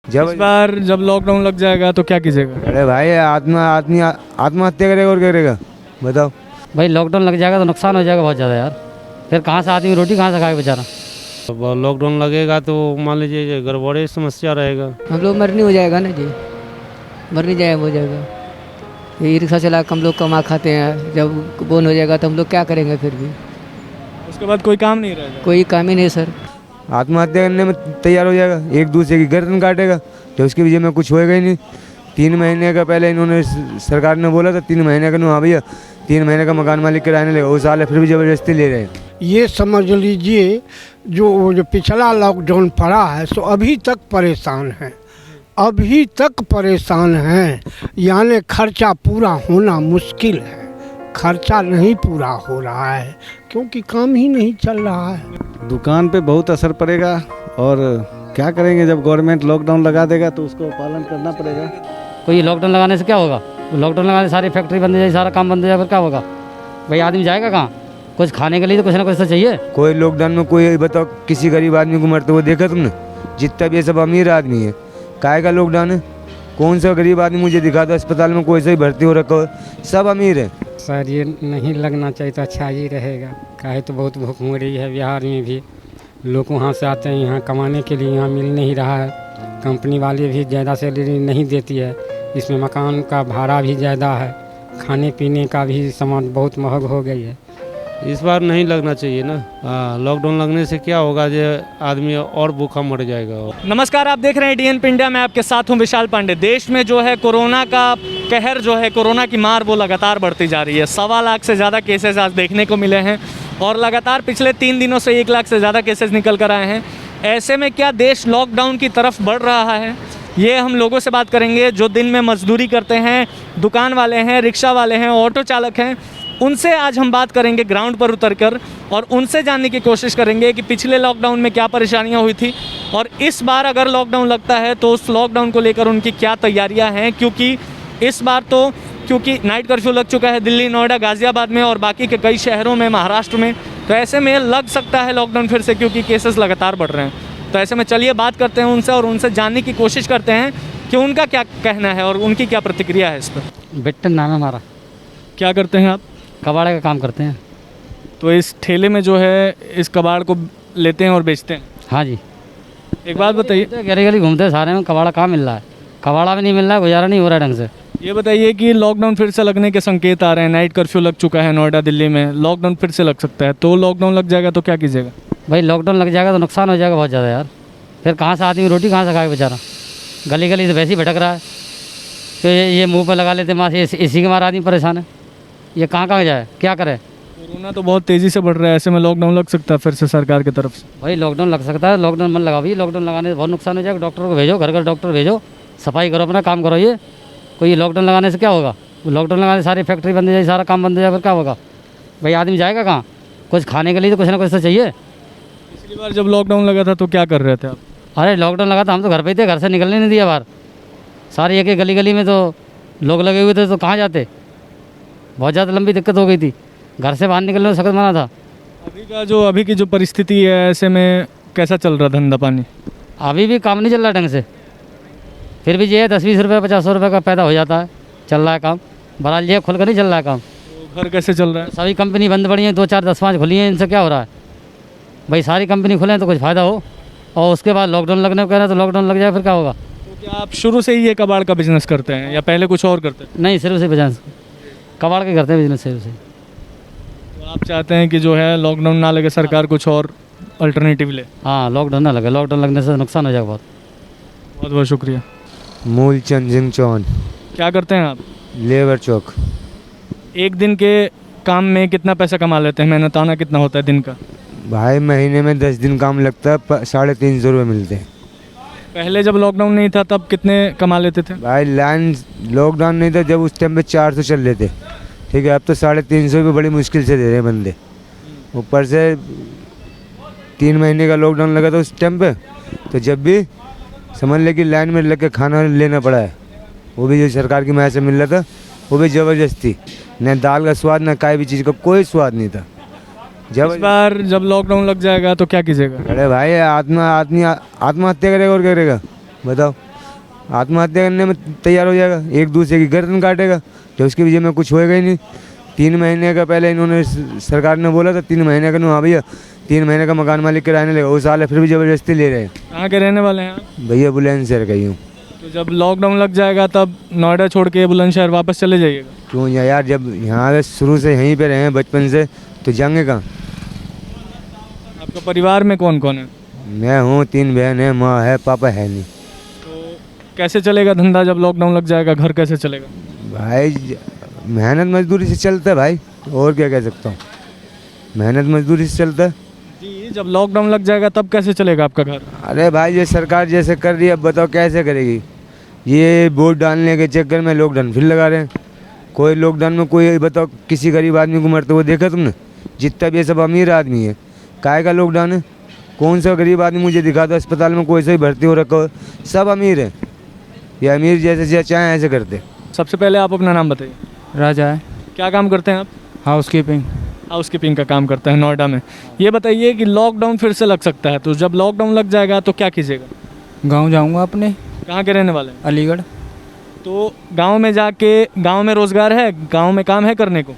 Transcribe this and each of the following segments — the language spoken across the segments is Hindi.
जब इस बार जब लॉकडाउन लग जाएगा तो क्या कीजिएगा? अरे भाई आत्महत्या करेगा और करेगा बताओ। भाई लॉकडाउन लग जाएगा तो नुकसान हो जाएगा बहुत ज़्यादा यार। फिर कहाँ से आदमी रोटी कहाँ से खाएगा बेचारा। अब लॉकडाउन लगेगा तो मान लीजिए गड़बड़े समस्या रहेगा। हम लोग मरनी हो जाएगा ना जी, मरनी जाए हो जाएगा। ये रिक्शा चला के हम लोग कमा खाते हैं, जब बोन हो जाएगा तो हम लोग क्या करेंगे फिर भी? उसके बाद कोई काम नहीं रहेगा। कोई काम ही नहीं सर। आत्महत्या करने में तैयार हो जाएगा, एक दूसरे की गर्दन काटेगा, तो उसकी वजह में कुछ होएगा ही नहीं। 3 महीने का पहले इन्होंने सरकार ने बोला था 3 महीने का, हाँ भैया 3 महीने का मकान मालिक किराया लेगा, वो साल फिर भी ज़बरदस्ती ले रहे हैं। ये समझ लीजिए जो पिछला लॉकडाउन पड़ा है सो अभी तक परेशान है, अभी तक परेशान हैं। यानी खर्चा पूरा होना मुश्किल है, खर्चा नहीं पूरा हो रहा है क्योंकि काम ही नहीं चल रहा है। दुकान पे बहुत असर पड़ेगा और क्या करेंगे, जब गवर्नमेंट लॉकडाउन लगा देगा तो उसको पालन करना पड़ेगा। कोई लॉकडाउन लगाने से क्या होगा? लॉकडाउन लगाने से सारी फैक्ट्री बंद हो जाएगी, सारा काम बंद हो जाएगा, फिर क्या होगा? भाई आदमी जाएगा कहाँ? कुछ खाने के लिए तो कुछ ना कुछ तो चाहिए। कोई लॉकडाउन में कोई बताओ किसी गरीब आदमी को मरते हुए देखा तुमने? जितना भी ये सब अमीर आदमी है, काहे का लॉकडाउन है? कौन सा गरीब आदमी मुझे दिखा दो अस्पताल में कोई से ही भर्ती हो रखा हो, सब अमीर है। सर ये नहीं लगना चाहिए तो अच्छा ही रहेगा। काहे तो बहुत भूखमरी है बिहार में भी, लोग वहाँ से आते हैं यहाँ कमाने के लिए, यहाँ मिल नहीं रहा है। कंपनी वाले भी ज़्यादा सैलरी नहीं देती है, इसमें मकान का भाड़ा भी ज़्यादा है, खाने पीने का भी सामान बहुत महंग हो गई है। इस बार नहीं लगना चाहिए ना। लॉकडाउन लगने से क्या होगा, जो आदमी और भूखा मर जाएगा। नमस्कार, आप देख रहे हैं DNP इंडिया। मैं आपके साथ हूं विशाल पांडे। देश में जो है कोरोना का कहर जो है, कोरोना की मार वो लगातार बढ़ती जा रही है। 1.25 लाख से ज़्यादा केसेस आज देखने को मिले हैं और लगातार पिछले 3 दिनों से 1 लाख से ज़्यादा केसेस निकल कर आए हैं। ऐसे में क्या देश लॉकडाउन की तरफ बढ़ रहा है? ये हम लोगों से बात करेंगे जो दिन में मजदूरी करते हैं, दुकान वाले हैं, रिक्शा वाले हैं, ऑटो चालक हैं। उनसे आज हम बात करेंगे ग्राउंड पर उतरकर और उनसे जानने की कोशिश करेंगे कि पिछले लॉकडाउन में क्या परेशानियां हुई थी और इस बार अगर लॉकडाउन लगता है तो उस लॉकडाउन को लेकर उनकी क्या तैयारियां हैं। क्योंकि इस बार तो नाइट कर्फ्यू लग चुका है दिल्ली, नोएडा, गाज़ियाबाद में और बाकी के कई शहरों में, महाराष्ट्र में। तो ऐसे में लग सकता है लॉकडाउन फिर से, क्योंकि केसेस लगातार बढ़ रहे हैं। तो ऐसे में चलिए बात करते हैं उनसे और उनसे जानने की कोशिश करते हैं कि उनका क्या कहना है और उनकी क्या प्रतिक्रिया है इस पर। बिट्टन नाम है हमारा। क्या करते हैं आप? कबाड़े का काम करते हैं। तो इस ठेले में जो है इस कबाड़ को लेते हैं और बेचते हैं? हाँ जी। एक बात बताइए, गली गली घूमते हैं सारे में, कबाड़ा कहाँ मिल रहा है? कबाड़ा भी नहीं मिल रहा है, गुजारा नहीं हो रहा है ढंग से। ये बताइए कि लॉकडाउन फिर से लगने के संकेत आ रहे हैं। नाइट कर्फ्यू लग चुका है नोएडा, दिल्ली में। लॉकडाउन फिर से लग सकता है, तो लॉकडाउन लग जाएगा तो क्या कीजिएगा? भाई लॉकडाउन लग जाएगा तो नुकसान हो जाएगा बहुत ज़्यादा यार। फिर कहाँ से आदमी रोटी कहाँ से खाएगा बेचारा? गली गली से वैसे ही भटक रहा है, तो ये मुँह पर लगा लेते मास्क, इसी के मारे आदमी परेशान है। ये कहाँ जाए, क्या करे? कोरोना तो बहुत तेज़ी से बढ़ रहा है, ऐसे में लॉकडाउन लग सकता है फिर से सरकार की तरफ से। भाई लॉकडाउन लग सकता है, लॉकडाउन मत लगाओ भाई। लॉकडाउन लगाने से बहुत नुकसान हो जाएगा। डॉक्टर को भेजो, घर घर डॉक्टर भेजो, सफाई करो, अपना काम करो। ये कोई लॉकडाउन लगाने से क्या होगा? लॉकडाउन लगाने से सारी फैक्ट्री बंद हो जाएगी, सारा काम बंद हो जाएगा, फिर क्या होगा? भाई आदमी जाएगा कहाँ? कुछ खाने के लिए तो कुछ ना कुछ तो चाहिए। पिछली बार जब लॉकडाउन लगा था तो क्या कर रहे थे आप? अरे लॉकडाउन लगा था, हम तो घर पे ही थे, घर से निकलने नहीं दिया बाहर। सारी एक गली गली में तो लोग लगे हुए थे, तो कहाँ जाते? बहुत ज़्यादा लंबी दिक्कत हो गई थी, घर से बाहर निकलने में सख्त मना था। अभी की जो परिस्थिति है, ऐसे में कैसा चल रहा धंधा पानी? अभी भी काम नहीं चल रहा ढंग से। फिर भी ये है 10-20 रुपये 50 रुपये का पैदा हो जाता है, चल रहा है काम। बहरहाल ये खुल कर नहीं चल रहा है काम। तो घर कैसे चल रहा है? सभी कंपनी बंद पड़ी हैं, 2 4 10 5 खुली हैं, इनसे क्या हो रहा है? भाई सारी कंपनी खुले हैं तो कुछ फ़ायदा हो, और उसके बाद लॉकडाउन लगने को कह रहे हैं तो लॉकडाउन लग जाए, फिर क्या होगा? तो क्या आप शुरू से ही ये कबाड़ का बिजनेस करते हैं या पहले कुछ और करते हैं? नहीं, सिर्फ से बिजनेस कबाड़ के करते हैं, बिजनेस सिर्फ से। तो आप चाहते हैं कि जो है लॉकडाउन ना लगे, सरकार कुछ और अल्टरनेटिव ले? हाँ, लॉकडाउन ना लगे। लॉकडाउन लगने से नुकसान हो जाएगा बहुत। बहुत बहुत शुक्रिया। मूलचंद सिंह चौहान। क्या करते हैं आप? लेबर चौक। एक दिन के काम में कितना पैसा कमा लेते हैं? मेहनताना कितना होता है दिन का? भाई महीने में 10 दिन काम लगता है, 350 रुपये मिलते हैं। पहले जब लॉकडाउन नहीं था तब कितने कमा लेते थे? भाई लॉकडाउन नहीं था जब, उस टाइम पे 400 चल रहे थे, ठीक है। अब तो 350 रुपये बड़ी मुश्किल से दे रहे हैं बंदे। ऊपर से 3 महीने का लॉकडाउन लगा था उस टाइम पे, तो जब भी समझ ले कि लाइन में लग के खाना लेना पड़ा है, वो भी जो सरकार की मदद से मिल रहा था, वो भी ज़बरदस्ती। न दाल का स्वाद, न कोई भी चीज़ का कोई स्वाद नहीं था। इस बार जब लॉकडाउन लग जाएगा तो क्या कीजिएगा? अरे भाई आत्महत्या करेगा और करेगा बताओ। आत्महत्या करने में तैयार हो जाएगा, एक दूसरे की गर्दन काटेगा, तो उसकी वजह में कुछ होएगा ही नहीं। 3 महीने का पहले इन्होंने सरकार ने बोला था 3 महीने का, हाँ भैया 3 महीने का मकान मालिक किराया नहीं लेगा, वो साल है फिर भी ज़बरदस्ती ले रहे हैं। कहाँ के रहने वाले हैं आप? भैया बुलंदशहर का ही हूँ। तो जब लॉकडाउन लग जाएगा तब नोएडा छोड़ के बुलंदशहर वापस चले जाइएगा? क्यों यार, जब यहाँ पे शुरू से यहीं पे रहे हैं बचपन से, तो जाएंगे कहाँ? आपका परिवार में कौन कौन है? मैं हूँ, 3 बहन है, माँ है, पापा है नहीं। तो कैसे चलेगा धंधा जब लॉकडाउन लग जाएगा? घर कैसे चलेगा? भाई मेहनत मजदूरी से चलता है भाई, और क्या कह सकता हूँ, मेहनत मजदूरी से चलता है। जी, जब लॉकडाउन लग जाएगा तब कैसे चलेगा आपका घर? अरे भाई ये सरकार जैसे कर रही है, अब बताओ कैसे करेगी? ये वोट डालने के चक्कर में लॉकडाउन फिर लगा रहे हैं। कोई लॉकडाउन में कोई बताओ किसी गरीब आदमी को मरते हुए देखा तुमने? जितना भी ये सब अमीर आदमी है, काहे का लॉकडाउन है? कौन सा गरीब आदमी मुझे दिखा दो अस्पताल में कोई सा ही भर्ती हो रखा हो? सब अमीर है, ये अमीर जैसे चाहे ऐसे करते। सबसे पहले आप अपना नाम बताइए। राजा है, क्या काम करते हैं आप? House keeping. हाउस कीपिंग का काम करते हैं नोएडा में। ये बताइए कि लॉकडाउन फिर से लग सकता है, तो जब लॉकडाउन लग जाएगा तो क्या कीजिएगा? गांव जाऊंगा अपने। कहाँ के रहने वाले हैं? अलीगढ़। तो गांव में जाके, गांव में रोज़गार है, गांव में काम है करने को?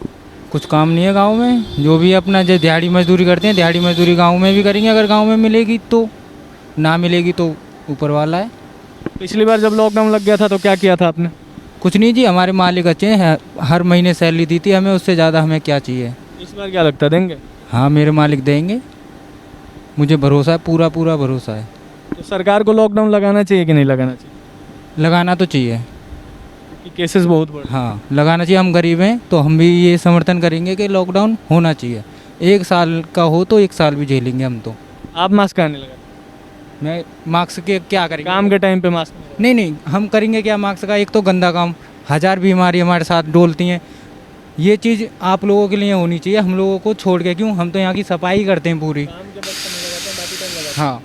कुछ काम नहीं है गांव में, जो भी अपना जो दिहाड़ी मजदूरी करते हैं, दिहाड़ी मजदूरी गांव में भी करेंगे, अगर गांव में मिलेगी तो, ना मिलेगी तो ऊपर वाला है। पिछली बार जब लॉकडाउन लग गया था तो क्या किया था आपने? कुछ नहीं जी, हमारे मालिक अच्छे हैं, हर महीने सैलरी दी थी हमें, उससे ज़्यादा हमें क्या चाहिए। इस बार क्या लगता है, देंगे? हाँ, मेरे मालिक देंगे, मुझे भरोसा है, पूरा पूरा भरोसा है। तो सरकार को लॉकडाउन लगाना चाहिए कि नहीं लगाना चाहिए? लगाना तो चाहिए, क्योंकि केसेस बहुत बढ़। हाँ लगाना चाहिए। हम गरीब हैं तो हम भी ये समर्थन करेंगे कि लॉकडाउन होना चाहिए। 1 साल का हो तो 1 साल भी झेलेंगे हम तो। आप मास्क कहने लगा? मैं मास्क के क्या करेंगे? काम के टाइम पे मास्क नहीं, हम करेंगे क्या मास्क का? एक तो गंदा काम, 1000 बीमारी हमारे साथ डोलती हैं। ये चीज़ आप लोगों के लिए होनी चाहिए, हम लोगों को छोड़ के क्यों? हम तो यहाँ की सफाई करते हैं पूरी। हाँ,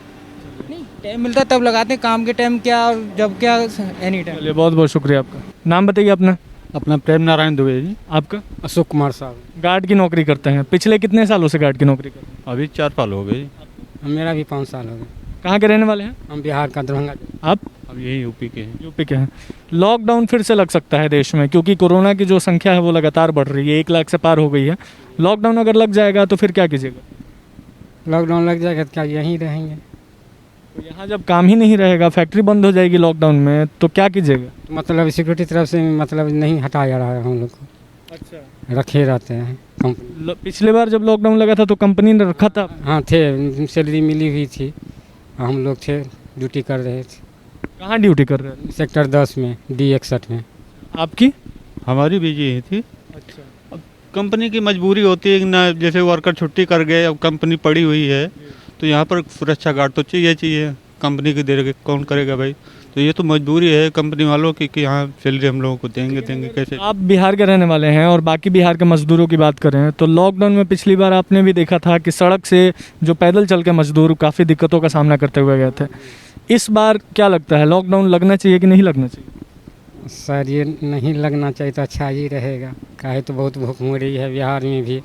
नहीं टाइम मिलता है तब लगाते हैं, काम के टाइम क्या और जब क्या, एनी टाइम। चलिए, बहुत बहुत शुक्रिया आपका। नाम बताइए अपना। अपना प्रेम नारायण दुबे जी। आपका? अशोक कुमार साहब। गार्ड की नौकरी करते हैं, पिछले कितने सालों से गार्ड की नौकरी करते हैं? अभी 4 साल हो गए। मेरा भी 5 साल हो गए। कहाँ के रहने वाले हैं? हम बिहार का दरभंगा। आप? अब यही यूपी के हैं। यूपी के हैं। लॉकडाउन फिर से लग सकता है देश में, क्योंकि कोरोना की जो संख्या है वो लगातार बढ़ रही है, 1 लाख से पार हो गई है। लॉकडाउन अगर लग जाएगा तो फिर क्या कीजिएगा? लॉकडाउन लग जाएगा तो क्या यहीं रहेंगे? तो यहाँ जब काम ही नहीं रहेगा, फैक्ट्री बंद हो जाएगी लॉकडाउन में, तो क्या कीजिएगा? तो मतलब सिक्योरिटी तरफ से मतलब नहीं हटाया रहा है, हम लोग को अच्छा, रखे रहते हैं कंपनी। पिछले बार जब लॉकडाउन लगा था तो कंपनी ने रखा था? हाँ थे, सैलरी मिली हुई थी, हम लोग थे, ड्यूटी कर रहे थे। कहाँ ड्यूटी कर रहे थे? सेक्टर 10 में, D61 में। आपकी? हमारी भी यही थी। अच्छा। अब कंपनी की मजबूरी होती है कि ना, जैसे वर्कर छुट्टी कर गए, अब कंपनी पड़ी हुई है तो यहाँ पर सुरक्षा गार्ड तो चाहिए। कंपनी की देर कौन करेगा भाई? तो ये तो मजबूरी है कंपनी वालों की कि यहाँ सैलरी हम लोगों को देंगे कैसे? आप बिहार के रहने वाले हैं और बाकी बिहार के मजदूरों की बात करें तो लॉकडाउन में पिछली बार आपने भी देखा था कि सड़क से जो पैदल चल के मजदूर काफ़ी दिक्कतों का सामना करते हुए गए थे। इस बार क्या लगता है, लॉकडाउन लगना चाहिए कि नहीं लगना चाहिए? सर ये नहीं लगना चाहिए तो अच्छा ही रहेगा। काहे तो बहुत भूख हो रही है बिहार में भी,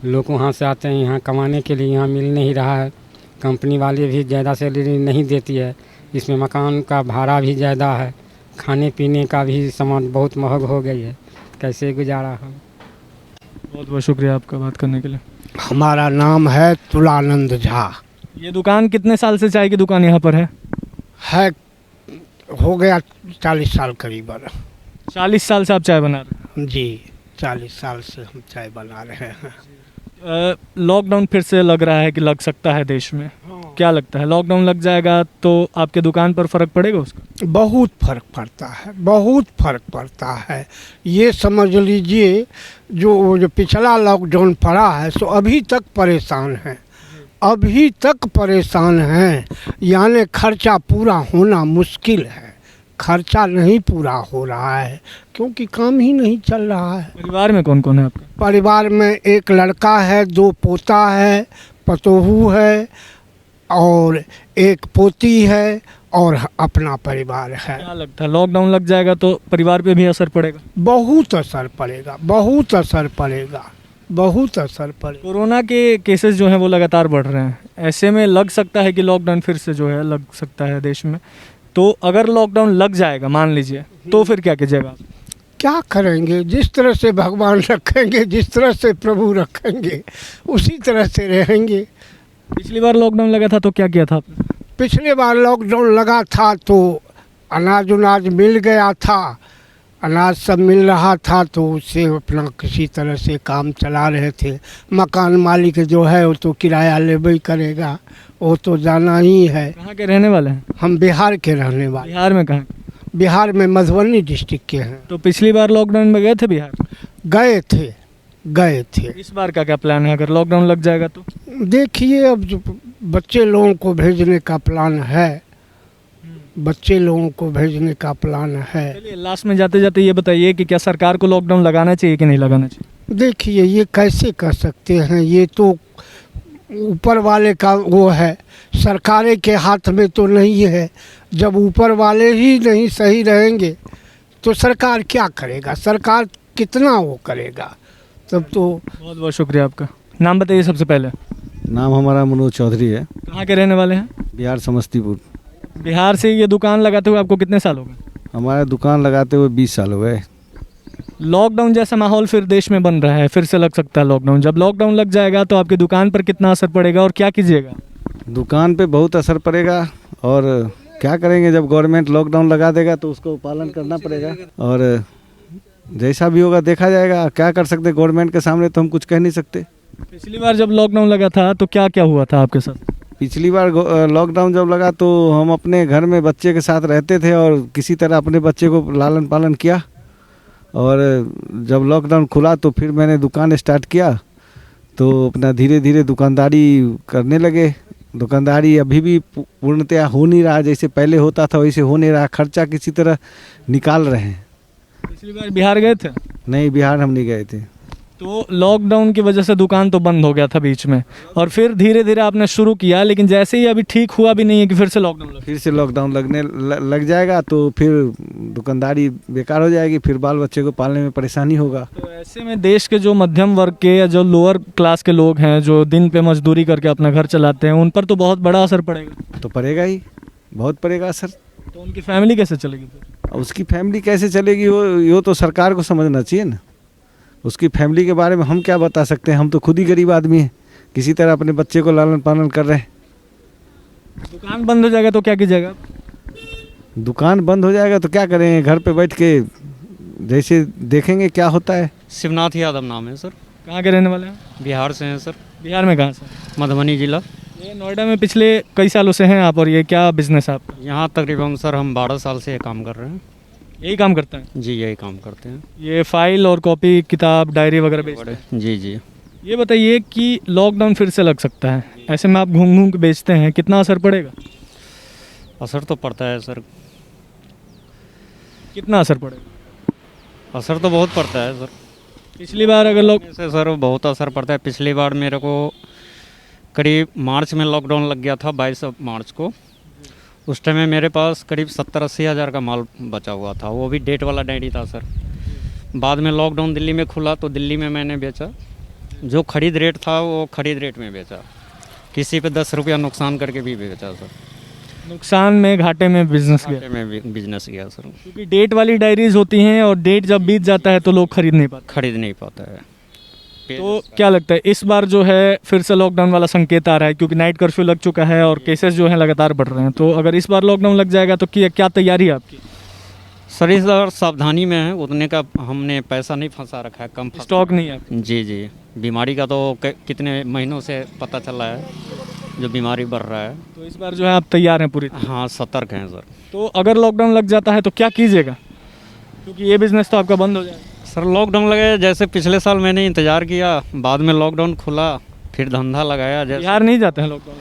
लोग वहाँ से आते हैं यहाँ कमाने के लिए, यहाँ मिल नहीं रहा है। कंपनी वाले भी ज़्यादा सैलरी नहीं देती है, इसमें मकान का भाड़ा भी ज़्यादा है, खाने पीने का भी सामान बहुत महंग हो गई है, कैसे गुजारा हो। बहुत बहुत शुक्रिया आपका बात करने के लिए। हमारा नाम है तुलानंद झा। ये दुकान कितने साल से चाय की दुकान यहाँ पर है? हो गया 40 साल करीबन। 40 साल से आप चाय बना रहे हैं? जी, 40 साल से हम चाय बना रहे हैं। लॉकडाउन फिर से लग रहा है कि लग सकता है देश में, क्या लगता है लॉकडाउन लग जाएगा तो आपके दुकान पर फ़र्क पड़ेगा उसका? बहुत फर्क पड़ता है, बहुत फर्क पड़ता है। ये समझ लीजिए जो पिछला लॉकडाउन पड़ा है सो अभी तक परेशान है, अभी तक परेशान हैं। यानी खर्चा पूरा होना मुश्किल है, खर्चा नहीं पूरा हो रहा है क्योंकि काम ही नहीं चल रहा है। परिवार में कौन कौन है आपका? परिवार में एक लड़का है, 2 पोता है, पतोहू है और एक पोती है और अपना परिवार है। क्या लगता है लॉकडाउन लग जाएगा तो परिवार पे भी असर पड़ेगा? बहुत असर पड़ेगा, बहुत असर पड़ेगा, बहुत असर पड़ेगा। कोरोना के केसेस जो हैं वो लगातार बढ़ रहे हैं, ऐसे में लग सकता है कि लॉकडाउन फिर से जो है लग सकता है देश में। तो अगर लॉकडाउन लग जाएगा मान लीजिए तो फिर क्या कीजिएगा आप? क्या करेंगे? जिस तरह से भगवान रखेंगे, जिस तरह से प्रभु रखेंगे, उसी तरह से रहेंगे। पिछली बार लॉकडाउन लगा था तो क्या किया था आपने? पिछले बार लॉकडाउन लगा था तो अनाज उनाज मिल गया था, अनाज सब मिल रहा था, तो उससे अपना किसी तरह से काम चला रहे थे। मकान मालिक जो है वो तो किराया लेबे ही करेगा, वो तो जाना ही है। कहाँ के रहने वाले हैं? हम बिहार के रहने वाले। बिहार में कहाँ? बिहार में मधुबनी डिस्ट्रिक्ट के हैं। तो पिछली बार लॉकडाउन में गए थे बिहार? गए थे। इस बार का क्या प्लान है अगर लॉकडाउन लग जाएगा तो? देखिए अब जो बच्चे लोगों को भेजने का प्लान है, बच्चे लोगों को भेजने का प्लान है। चलिए लास्ट में जाते जाते ये बताइए कि क्या सरकार को लॉकडाउन लगाना चाहिए कि नहीं लगाना चाहिए? देखिए ये कैसे कर सकते हैं, ये तो ऊपर वाले का वो है, सरकारें के हाथ में तो नहीं है। जब ऊपर वाले ही नहीं सही रहेंगे तो सरकार क्या करेगा? सरकार कितना वो करेगा? तब तो। बहुत बहुत शुक्रिया आपका। नाम बताइए सबसे पहले। नाम हमारा मनोज चौधरी है। कहाँ के रहने वाले हैं? बिहार समस्तीपुर। बिहार से ये दुकान लगाते हुए आपको कितने साल हो गए? हमारा दुकान लगाते हुए 20 साल हो गए। लॉकडाउन जैसा माहौल फिर देश में बन रहा है, फिर से लग सकता है लॉकडाउन। जब लॉकडाउन लग जाएगा तो आपकी दुकान पर कितना असर पड़ेगा और क्या कीजिएगा? दुकान पे बहुत असर पड़ेगा और क्या करेंगे, जब गवर्नमेंट लॉकडाउन लगा देगा तो उसको पालन करना पड़ेगा और जैसा भी होगा देखा जाएगा। क्या कर सकते, गवर्नमेंट के सामने तो हम कुछ कह नहीं सकते। पिछली बार जब लॉकडाउन लगा था तो क्या क्या हुआ था आपके साथ? पिछली बार लॉकडाउन जब लगा तो हम अपने घर में बच्चे के साथ रहते थे और किसी तरह अपने बच्चे को लालन पालन किया, और जब लॉकडाउन खुला तो फिर मैंने दुकान स्टार्ट किया, तो अपना धीरे धीरे दुकानदारी करने लगे। दुकानदारी अभी भी पूर्णतया हो नहीं रहा, जैसे पहले होता था वैसे हो नहीं रहा। खर्चा किसी तरह निकाल रहे हैं। पिछली बार बिहार गए थे? नहीं, बिहार हम नहीं गए थे। तो लॉकडाउन की वजह से दुकान तो बंद हो गया था बीच में, और फिर धीरे धीरे आपने शुरू किया, लेकिन जैसे ही अभी ठीक हुआ भी नहीं है कि फिर से लॉकडाउन लगने लग जाएगा तो फिर दुकानदारी बेकार हो जाएगी, फिर बाल बच्चे को पालने में परेशानी होगा। तो ऐसे में देश के जो मध्यम वर्ग के या जो लोअर क्लास के लोग हैं, जो दिन पे मजदूरी करके अपना घर चलाते हैं, उन पर तो बहुत बड़ा असर पड़ेगा। तो पड़ेगा ही, बहुत पड़ेगा असर। तो उनकी फैमिली कैसे चलेगी फिर? उसकी फैमिली कैसे चलेगी वो तो सरकार को समझना चाहिए ना। उसकी फैमिली के बारे में हम क्या बता सकते हैं, हम तो खुद ही गरीब आदमी हैं, किसी तरह अपने बच्चे को लालन पालन कर रहे हैं। दुकान बंद हो जाएगा तो क्या कीजिएगा? दुकान बंद हो जाएगा तो क्या करेंगे, घर पे बैठ के जैसे देखेंगे क्या होता है। शिवनाथ यादव नाम है सर। कहाँ के रहने वाले हैं? बिहार से हैं सर। बिहार में कहाँ से? मधुबनी जिला। ये नोएडा में पिछले कई सालों से हैं आप, और ये क्या बिजनेस है आपका? यहाँ तकरीबन सर हम 12 साल से काम कर रहे हैं। यही काम करते हैं? जी यही काम करते हैं। ये फाइल और कॉपी किताब डायरी वगैरह बेचते हैं? जी जी। ये बताइए कि लॉकडाउन फिर से लग सकता है, ऐसे में आप घूम घूम के बेचते हैं, कितना असर पड़ेगा? असर तो पड़ता है सर। कितना असर पड़ेगा? असर तो बहुत पड़ता है सर। पिछली बार अगर लोग से सर बहुत असर पड़ता है। पिछली बार मेरे को करीब मार्च में लॉकडाउन लग गया था, 22 मार्च को। उस टाइम में मेरे पास करीब 70-80 हज़ार का माल बचा हुआ था, वो भी डेट वाला डायरी था सर। बाद में लॉकडाउन दिल्ली में खुला तो दिल्ली में मैंने बेचा, जो खरीद रेट था वो खरीद रेट में बेचा, किसी पे 10 रुपया नुकसान करके भी बेचा सर। नुकसान में घाटे में बिजनेस गया? घाटे में बिजनेस गया सर, क्योंकि डेट वाली डायरीज होती हैं और डेट जब बीत जाता है तो लोग खरीद नहीं पाते हैं। तो क्या लगता है इस बार जो है फिर से लॉकडाउन वाला संकेत आ रहा है, क्योंकि नाइट कर्फ्यू लग चुका है और केसेस जो हैं लगातार बढ़ रहे हैं, तो अगर इस बार लॉकडाउन लग जाएगा तो क्या तैयारी है आपकी? सर इस बार सावधानी में है, उतने का हमने पैसा नहीं फंसा रखा है, कम स्टॉक नहीं है? जी जी। बीमारी का तो कितने महीनों से पता चला है जो बीमारी बढ़ रहा है, तो इस बार जो है आप तैयार हैं पूरी? हाँ सतर्क हैं सर। तो अगर लॉकडाउन लग जाता है तो क्या कीजिएगा, क्योंकि ये बिजनेस तो आपका बंद हो जाएगा? सर लॉकडाउन लगे, जैसे पिछले साल मैंने इंतज़ार किया, बाद में लॉकडाउन खुला, फिर धंधा लगाया। जैसे बिहार नहीं जाते हैं लॉकडाउन?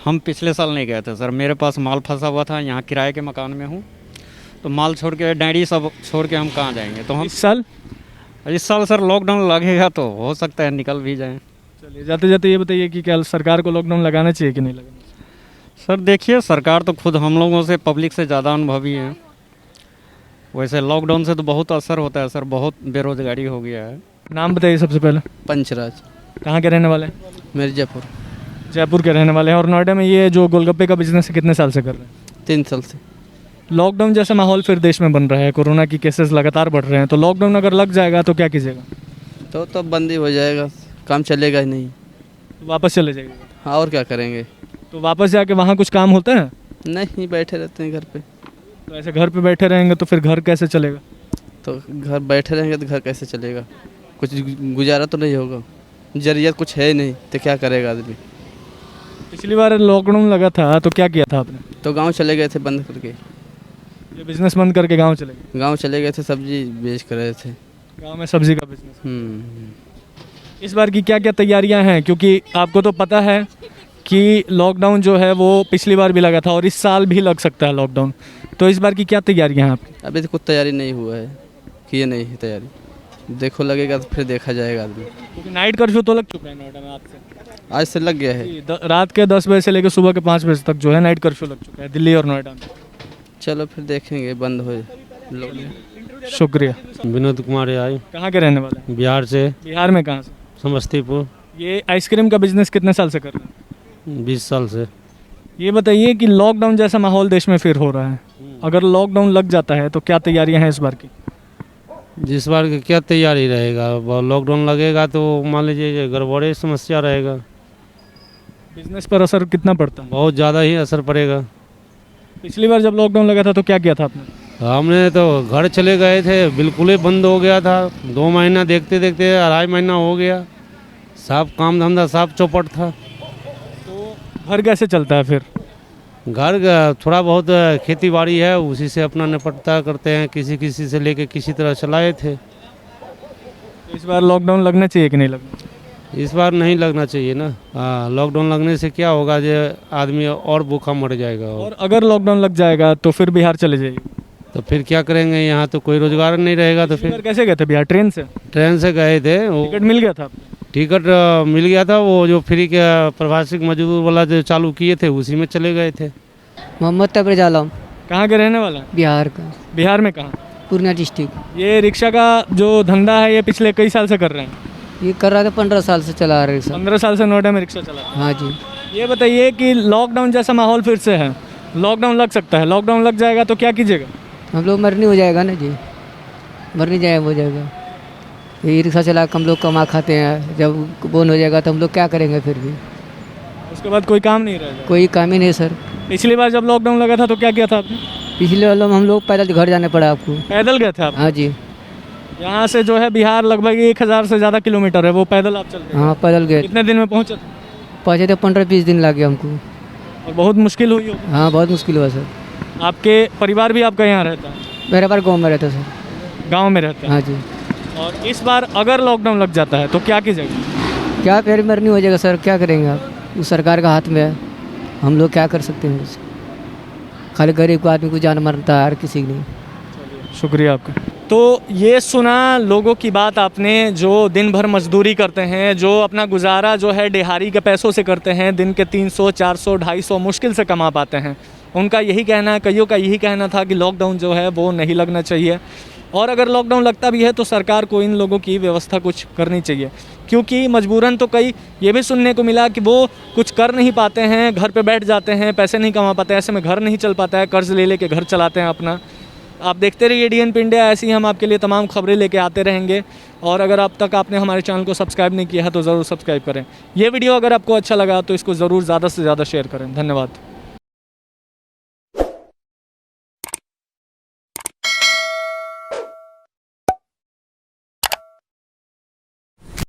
हम पिछले साल नहीं गए थे सर, मेरे पास माल फंसा हुआ था, यहाँ किराए के मकान में हूँ, तो माल छोड़ के डायरी सब छोड़ के हम कहाँ जाएंगे। तो हम इस साल सर लॉकडाउन लगेगा तो हो सकता है निकल भी जाएँ। चलिए जाते जाते ये बताइए कि क्या सरकार को लॉकडाउन लगाना चाहिए कि नहीं लगाना चाहिए? सर देखिए, सरकार तो खुद हम लोगों से, पब्लिक से ज़्यादा अनुभवी है। वैसे लॉकडाउन से तो बहुत असर होता है सर, बहुत बेरोजगारी हो गया है। नाम बताइए सबसे पहले। पंचराज। कहाँ के रहने वाले हैं? मिर्ज़ापुर। जयपुर के रहने वाले हैं। और नोएडा में ये जो गोलगप्पे का बिजनेस है कितने साल से कर रहे हैं? 3 साल से। लॉकडाउन जैसा माहौल फिर देश में बन रहा है, कोरोना की केसेस लगातार बढ़ रहे हैं, तो लॉकडाउन अगर लग जाएगा तो क्या कीजिएगा? तो बंद ही हो जाएगा, काम चलेगा ही नहीं। वापस चले जाइएगा? हाँ, और क्या करेंगे। तो वापस जाके वहाँ कुछ काम होता है? नहीं, बैठे रहते हैं घर पे। तो ऐसे घर पे बैठे रहेंगे तो फिर घर कैसे चलेगा? तो घर बैठे रहेंगे तो घर कैसे चलेगा, कुछ गुजारा तो नहीं होगा, जरियत कुछ है ही नहीं, तो क्या करेगा आदमी। पिछली बार लॉकडाउन लगा था तो क्या किया था आपने? तो गांव चले गए थे बंद करके। ये बिजनेस बंद करके गांव चले गए? गांव चले गए थे, सब्जी बेच कर रहे थे। गांव में सब्जी का बिजनेस। इस बार की क्या क्या तैयारियां हैं, क्योंकि आपको तो पता है कि लॉकडाउन जो है वो पिछली बार भी लगा था और इस साल भी लग सकता है लॉकडाउन, तो इस बार की क्या तैयारियां हैं आपकी? अभी तो कुछ तैयारी नहीं हुआ है, किए नहीं है तैयारी, देखो लगेगा तो फिर देखा जाएगा आदमी। क्योंकि नाइट कर्फ्यू तो लग चुका है नोएडा में आज से लग गया है। रात के 10 बजे से लेकर सुबह के 5 बजे तक जो है नाइट कर्फ्यू लग चुका है दिल्ली और नोएडा में। चलो फिर देखेंगे, बंद हो। शुक्रिया। विनोद कुमार आई। कहाँ के रहने वाले हैं? बिहार से। बिहार में कहाँ से? समस्तीपुर। ये आइसक्रीम का बिजनेस कितने साल से कर रहे हैं? 20 साल से। ये बताइए कि लॉकडाउन जैसा माहौल देश में फिर हो रहा है, अगर लॉकडाउन लग जाता है तो क्या तैयारियां हैं इस बार की? जिस बार की क्या तैयारी रहेगा, लॉकडाउन लगेगा तो मान लीजिए गड़बड़े समस्या रहेगा। बिजनेस पर असर कितना पड़ता है? बहुत ज़्यादा ही असर पड़ेगा। पिछली बार जब लॉकडाउन लगा था तो क्या किया था आपने? हमने तो घर चले गए थे, बिल्कुल ही बंद हो गया था। 2 महीना देखते देखते 2.5 महीना हो गया, सब काम धंधा सब चौपट था। तो घर कैसे चलता है फिर? घर थोड़ा बहुत खेती बाड़ी है, उसी से अपना निपटता करते हैं, किसी से लेके किसी तरह चलाए थे। इस बार लॉकडाउन लगना चाहिए कि नहीं लगना? इस बार नहीं लगना चाहिए ना। हाँ, लॉकडाउन लगने से क्या होगा, जो आदमी और भूखा मर जाएगा। और अगर लॉकडाउन लग जाएगा तो फिर बिहार चले जाइए? तो फिर क्या करेंगे, यहाँ तो कोई रोजगार नहीं रहेगा। तो फिर कैसे गए थे बिहार? ट्रेन से? ट्रेन से गए थे। टिकट मिल गया था? टिकट मिल गया था, वो जो फ्री के प्रवासी मजदूर वाला जो चालू किए थे उसी में चले गए थे। मोहम्मद तबरेज आलम। कहाँ के रहने वाला? बिहार का। बिहार में कहाँ? पूर्णिया डिस्ट्रिक्ट। ये रिक्शा का जो धंधा है ये पिछले कई साल से कर रहे हैं? ये कर रहा था, 15 साल से चला रहे हैं। 15 साल से नोएडा में रिक्शा चला? हाँ जी। ये बताइए कि लॉकडाउन जैसा माहौल फिर से है, लॉकडाउन लग सकता है, लॉकडाउन लग जाएगा तो क्या कीजिएगा? हम लोग मरनी हो जाएगा ना जी, मरनी जाए हो जाएगा। ये रिक्शा चला के हम लोग कमा खाते हैं, जब बंद हो जाएगा तो हम लोग क्या करेंगे फिर भी? उसके बाद कोई काम नहीं रहेगा? कोई काम ही नहीं सर। पिछली बार जब लॉकडाउन लगा था तो क्या किया था आपने? पिछले वाला हम लोग पैदल घर जाने पड़ा। आपको पैदल गए थे आप? हाँ जी। यहाँ से जो है बिहार लगभग 1000 से ज़्यादा किलोमीटर है, वो पैदल आप चल गए? हाँ पैदल गए। कितने दिन में पहुँचे? पहुँचे थे 15-20 दिन लगे हमको। और बहुत मुश्किल हुई हो? हाँ बहुत मुश्किल हुआ सर। आपके परिवार भी आपका यहाँ रहता है? मेरा बार गाँव में रहता सर। गाँव में रहता है? हाँ जी। और इस बार अगर लॉकडाउन लग जाता है तो क्या कीजिएगा? क्या फिर मरनी हो जाएगा सर, क्या करेंगे आप? वो सरकार का हाथ में है, हम लोग क्या कर सकते हैं उससे? खाली गरीब को आदमी को जान मरता है, हर किसी की नहीं। शुक्रिया आपका। तो ये सुना लोगों की बात आपने, जो दिन भर मजदूरी करते हैं, जो अपना गुजारा जो है दिहाड़ी के पैसों से करते हैं, दिन के 300, 400, 250 मुश्किल से कमा पाते हैं। उनका यही कहना है, कईयों का यही कहना था कि लॉकडाउन जो है वो नहीं लगना चाहिए, और अगर लॉकडाउन लगता भी है तो सरकार को इन लोगों की व्यवस्था कुछ करनी चाहिए, क्योंकि मजबूरन तो कई ये भी सुनने को मिला कि वो कुछ कर नहीं पाते हैं, घर पे बैठ जाते हैं, पैसे नहीं कमा पाते, ऐसे में घर नहीं चल पाता है, कर्ज ले लेके घर चलाते हैं अपना। आप देखते रहिए DNP इंडिया, ऐसी ही हम आपके लिए तमाम खबरें लेके आते रहेंगे। और अगर अब तक आपने हमारे चैनल को सब्सक्राइब नहीं किया है तो ज़रूर सब्सक्राइब करें। ये वीडियो अगर आपको अच्छा लगा तो इसको ज़रूर ज़्यादा से ज़्यादा शेयर करें। धन्यवाद।